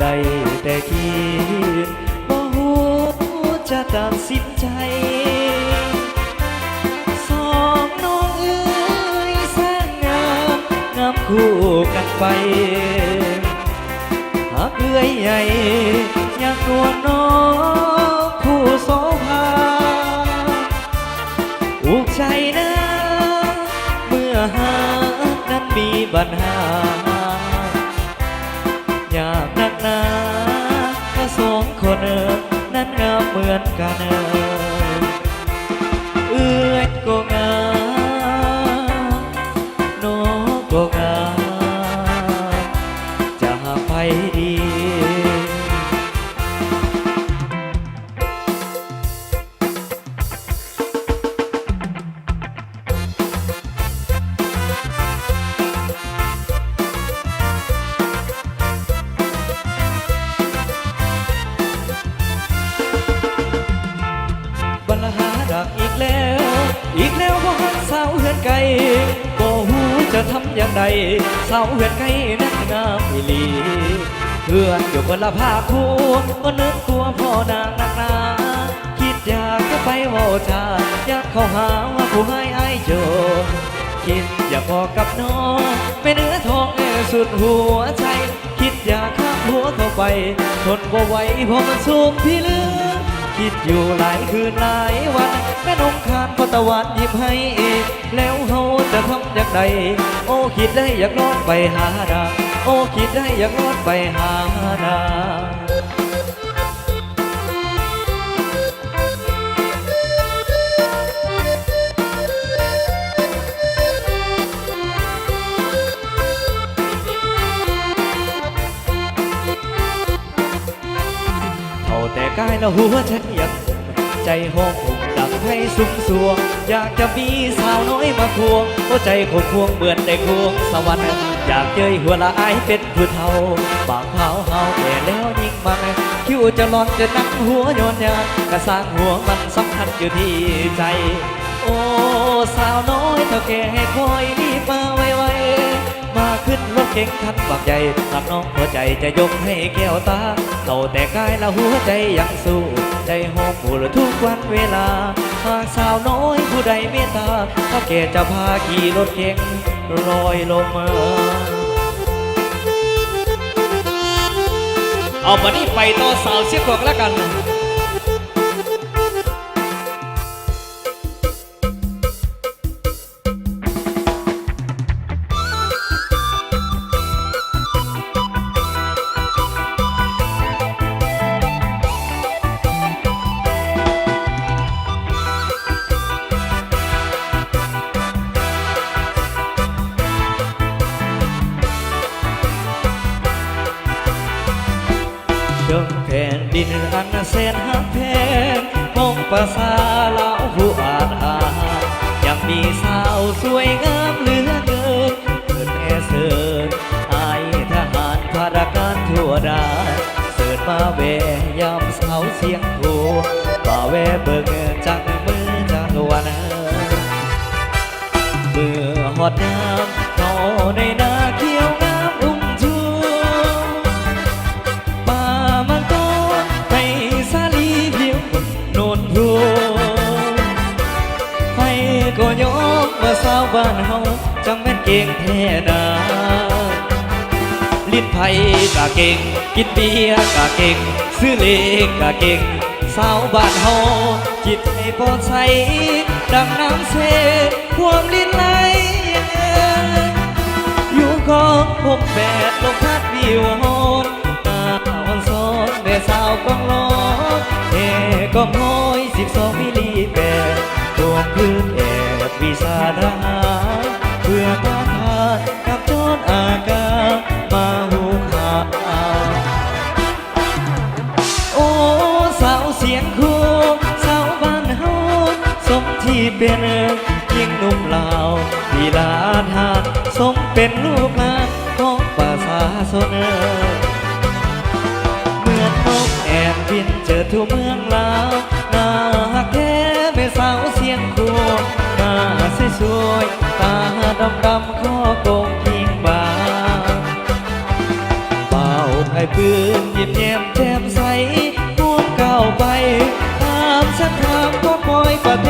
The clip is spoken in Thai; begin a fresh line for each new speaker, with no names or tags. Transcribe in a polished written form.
ได้แต่คิดบ่ฮู้จะตัดสินใจสองน้องเอ๋ยแสนงามงามคู่กันไปหากเอื้อยใหญ่อยากนวลน้องคู่โสภาอุกใจนะเมื่อหานั้นมีปัญหาอยากนักหนาก็สองคนนั้นงามเหมือนกันเอื้อยก็งามน้องก็งามจะหาไปดีอีกแล้วบ่ฮักสาวเฮือนไก่บ่ฮู้จะทำอย่างใดสาวเฮือนไก่นั้นงามอีหลีเพื่อนอยู่คนละภาคภูมิบ่นึกกลัวพ่อนางนักหนาคิดอยากจะไปเว้าจาอยากเข้าหาว่าผู้ให้อายโจคิดอยากบอกกับน้องไม่เนื้อทองสุดหัวใจคิดอยากข้ามหัวเข้าไปทนบ่ไหวเพราะมันสูงพี่เหลือคิดอยู่หลายคืนหลายวันแม่นงคานพอตะวันหยิบให้แล้วเฮาจะทำอย่างใดโอ้คิดได้อยากนอนไปหาดาโอ้คิดได้อยากนอนไปหาดาแต่กายและหัวฉันยังใจห้องผมดังให้สุขสวงอยากจะมีสาวน้อยมาควงหัวใจคงควงเหมือนได้ควงสวรรค์อยากเจยหัวละอายเป็นผู้เฒ่าปากเผาเฮาแก่แล้วยิ่งมันคิ้วจะร้อนจะนักหัวโยนยานกระสร้างหัวมันสำคัญอยู่ที่ใจโอ้สาวน้อยเท่าแก่ให้คอยรีบมาไวๆมาขึ้นรถเก๋งคันบักใหญ่หากน้องหัวใจจะยกให้แก้วตาเท่าแต่กายและหัวใจยังสู้ใจหอมหูทุกวันเวลาหากสาวน้อยผู้ใดเมตตาถ้าแกจะพาขี่รถเก๋งลอยลมมาเอามานี่ไปต่อสาวเสียก่อนแล้วกันดงแผ่นดินอันแสนหักแพงมองภาษาเล่าผู้อาจหายังมีสาวสวยงามเหลือเกินเกิดแม่เสิร์ชอายทหารภารการทั่วดาเสิร์ชมาแววยามสาวเสียงโทมาแวเบิ่งจังมือจังวันเมื่อหอดน้ำเขาในนาเขียวงามอุ้มชูป่ามังกรให้สาลีผิวโนนพลูให้ก็ยอมว่าสาวบ้านเฮาจังแม่นเก่งแท้นาลิ้นไผ่กะเก่งกินเบียร์กะเก่งซื้อเลขกะเก่งสาวบ้านเฮาจิตให้พอใสดังน้ำเสดความลิ้นไหลอยู่กองผมแบดลมพัดวิวโหนตาอ่อนซ้อนแม่สาวกองล้อเอกองห้อย12 มิลลิแปดตัวพื้นแอบวิชาทหารเพื่อต้านทานกับโจรอากามาหูขาโอ้สาวเสียงคู่สาวบ้านเฮาสมที่เป็นยิ่งหนุ่มลาวที่ลาทานสมเป็นลูกหลานของประชาชนเหมือนนกแอบบินเจอทั่วเมืองลาวน่าฮักแท้เป็นสาวเสียงคู่หน้าสวยๆตาดำๆข้อโกงพิงบาเป่าไผ่ปื คืนยิ้มแย้มแจ่มใสร่วมก้าวไปตามเส้นทางก็ปล่อยประเท